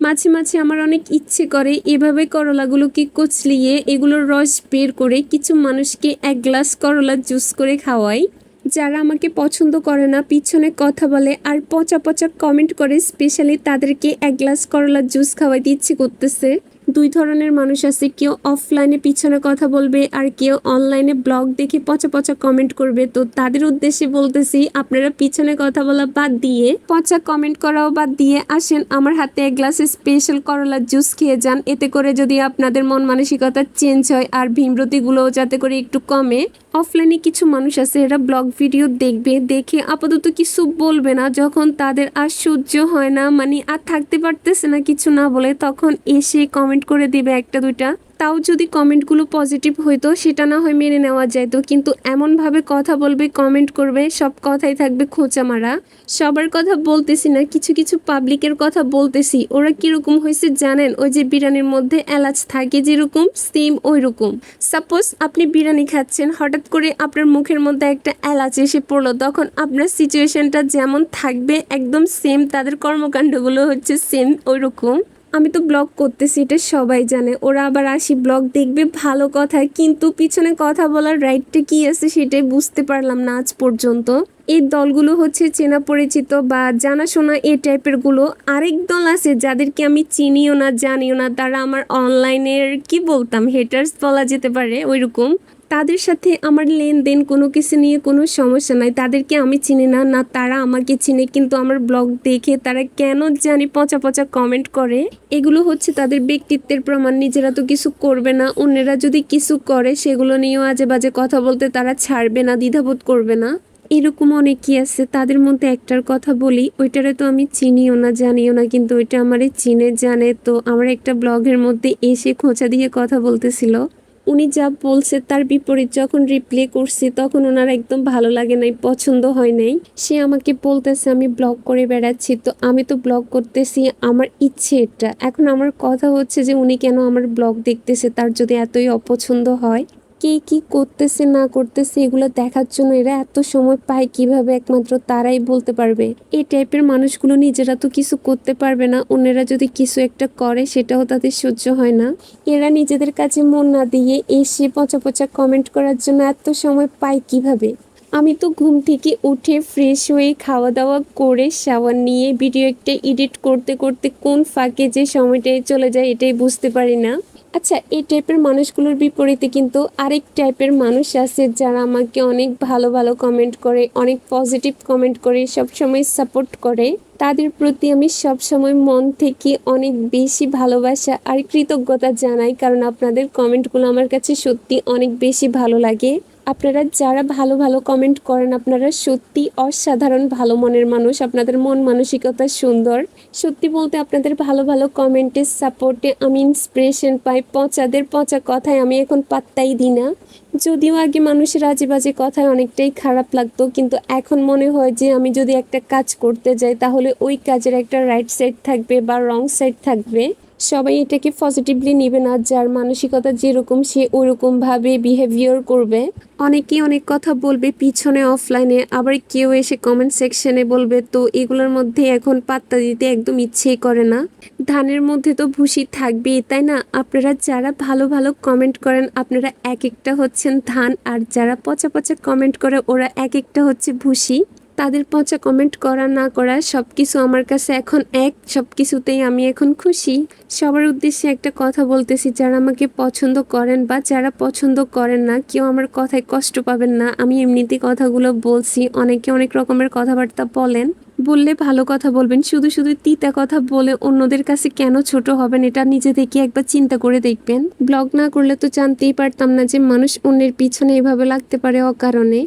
মাঝে মাঝে আমার অনেক ইচ্ছে করে এভাবে করলাগুলোকে কচলিয়ে এগুলোর রস বের করে কিছু মানুষকে এক গ্লাস করলার জুস করে খাওয়াই। যারা আমাকে পছন্দ করে না, পিছনে কথা বলে আর পচা পচা কমেন্ট করে, স্পেশালি তাদেরকে এক গ্লাস করলার জুস খাওয়াইতে ইচ্ছে করতেছে। দুই ধরনের মানুষ আছে, কেউ অফলাইনে পিছনে কথা বলবে আর কেউ অনলাইনে ব্লগ দেখে পচা পচা কমেন্ট করবে। তো তাদের উদ্দেশ্যে বলতেছি, আপনারা পিছনে কথা বলা বাদ দিয়ে, পচা কমেন্ট করাও বাদ দিয়ে আসেন আমার হাতে এক গ্লাস স্পেশাল করলার জুস খেয়ে যান। এতে করে যদি আপনাদের মন মানসিকতা চেঞ্জ হয় আর ভীমরতিগুলোও যাতে করে একটু কমে। অফলাইনে কিছু মানুষ আছে, এরা ব্লগ ভিডিও দেখবে, দেখে আপাতত কিছু বলবে না, যখন তাদের আর সহ্য হয় না, মানে আর থাকতে পারতেছে না কিছু না বলে, তখন এসে কমেন্ট করে দিবে একটা দুইটা। তাও যদি কমেন্টগুলো পজিটিভ হইতো সেটা না হয় মেনে নেওয়া যাইতো, কিন্তু এমনভাবে কথা বলবে, কমেন্ট করবে, সব কথাই থাকবে খোঁচা মারা। সবার কথা বলতেছি না, কিছু কিছু পাবলিকের কথা বলতেছি। ওরা কিরকম হয়েছে জানেন? ওই যে বিরিয়ানির মধ্যে এলাচ থাকে যেরকম, সেম ওই রকম। সাপোজ আপনি বিরিয়ানি খাচ্ছেন, হঠাৎ করে আপনার মুখের মধ্যে একটা এলাচ এসে পড়লো, তখন আপনার সিচুয়েশনটা যেমন থাকবে একদম সেম, তাদের কর্মকাণ্ডগুলো হচ্ছে সেম ওই রকম। আমি তো ব্লগ করতেছি, এটা সবাই জানে। ওরা আবার আসি ব্লগ দেখবে, ভালো কথা, কিন্তু পিছনে কথা বলার রাইটটা কি আছে সেটাই বুঝতে পারলাম না আজ পর্যন্ত। এই দলগুলো হচ্ছে চেনা পরিচিত বা জানাশোনা এই টাইপের গুলো। আরেক দল আছে যাদেরকে আমি চিনিও না জানিও না, তারা আমার অনলাইনের কি বলতাম হেটার্স বলা যেতে পারে ওইরকম। তাদের সাথে আমার লেনদেন কোনো কিছু নিয়ে কোনো সমস্যা নাই, তাদেরকে আমি চিনি না, না তারা আমাকে চিনে, কিন্তু আমার ব্লগ দেখে তারা কেন জানি পচা পচা কমেন্ট করে। এগুলো হচ্ছে তাদের ব্যক্তিত্বের প্রমাণ। নিজেরা তো কিছু করবে না, অন্যেরা যদি কিছু করে সেগুলো নিয়েও আজে বাজে কথা বলতে তারা ছাড়বে না, দ্বিধাবোধ করবে না। এরকম অনেকেই আছে। তাদের মধ্যে একটার কথা বলি, ওইটারে তো আমি চিনিও না জানিও না, কিন্তু ওইটা আমারে চিনে জানে। তো আমার একটা ব্লগের মধ্যে এসে খোঁচা দিয়ে কথা বলতেছিল। উনি যা বলছে তার বিপরীত যখন রিপ্লে করছি তখন ওনার একদম ভালো লাগে নাই, পছন্দ হয় নাই। সে আমাকে বলতেছে আমি ব্লগ করে বেড়াচ্ছি, তো আমি তো ব্লগ করতেছি, আমার ইচ্ছে এটা। এখন আমার কথা হচ্ছে যে উনি কেন আমার ব্লগ দেখতেছে, তার যদি এতই অপছন্দ হয়। কে কি করতেছে না করতেছে এগুলো দেখার জন্য এরা এত সময় পায় কিভাবে, একমাত্র তারাই বলতে পারবে। এই টাইপের মানুষগুলো নিজেরা তো কিছু করতে পারবে না, অন্যেরা যদি কিছু একটা করে সেটাও তাদের সহ্য হয় না। এরা নিজেদের কাছে মন না দিয়ে এসে পচা পচা কমেন্ট করার জন্য এত সময় পায় কিভাবে। আমি তো ঘুম থেকে উঠে ফ্রেশ হয়ে খাওয়া দাওয়া করে শাওয়ার নিয়ে ভিডিও একটা এডিট করতে করতে কোন ফাঁকে যে সময়টাই চলে যায় এটাই বুঝতে পারি না। আচ্ছা, এই টাইপের মানুষগুলোর বিপরীতে কিন্তু আরেক টাইপের মানুষ আছে যারা আমাকে অনেক ভালো ভালো কমেন্ট করে, অনেক পজিটিভ কমেন্ট করে, সবসময় সাপোর্ট করে। তাদের প্রতি আমি সবসময় মন থেকে অনেক বেশি ভালোবাসা আর কৃতজ্ঞতা জানাই, কারণ আপনাদের কমেন্টগুলো আমার কাছে সত্যি অনেক বেশি ভালো লাগে। আপনারা যারা ভালো ভালো কমেন্ট করেন, আপনারা সত্যি অসাধারণ ভালো মনের মানুষ, আপনাদের মন মানসিকতা সুন্দর। সত্যি বলতে আপনাদের ভালো ভালো কমেন্টের সাপোর্টে আমি ইন্সপিরেশন পাই। পচাদের পচা কথায় আমি এখন পাত্তাই দিই না। যদিও আগে মানুষের আজে বাজে কথায় অনেকটাই খারাপ লাগতো, কিন্তু এখন মনে হয় যে আমি যদি একটা কাজ করতে যাই তাহলে ওই কাজের একটা রাইট সাইড থাকবে বা রং সাইড থাকবে। সবাই এটাকে পজিটিভলি নেবে না, যার মানসিকতা যেরকম সে ওরকম ভাবে বিহেভিয়ার করবে। অনেকেই অনেক কথা বলবে পিছনে অফলাইনে, আবার কেউ এসে কমেন্ট সেকশনে বলবে। তো এগুলোর মধ্যে এখন পাত্তা দিতে একদম ইচ্ছেই করে না। ধানের মধ্যে তো ভুসি থাকবেই, তাই না? আপনারা যারা ভালো ভালো কমেন্ট করেন আপনারা এক একটা হচ্ছেন ধান, আর যারা পচা পচা কমেন্ট করে ওরা এক একটা হচ্ছে ভুসি। তাদের পচা কমেন্ট করা না করা সবকিছু আমার কাছে এখন এক, সবকিছুতেই আমি এখন খুশি। সবার উদ্দেশ্যে একটা কথা বলতেছি, যারা আমাকে পছন্দ করেন বা যারা পছন্দ করেন না, কেউ আমার কথায় কষ্ট পাবেন না। আমি এমনিতে কথাগুলো বলছি, অনেকে অনেক রকমের কথাবার্তা বলেন, বললে ভালো কথা বলবেন, শুধু শুধু তিতা কথা বলে অন্যদের কাছে কেন ছোট হবেন, এটা নিজে থেকে একবার চিন্তা করে দেখবেন। ব্লগ না করলে তো জানতেই পারতাম না যে মানুষ অন্যের পিছনে এভাবে লাগতে পারে অকারণে।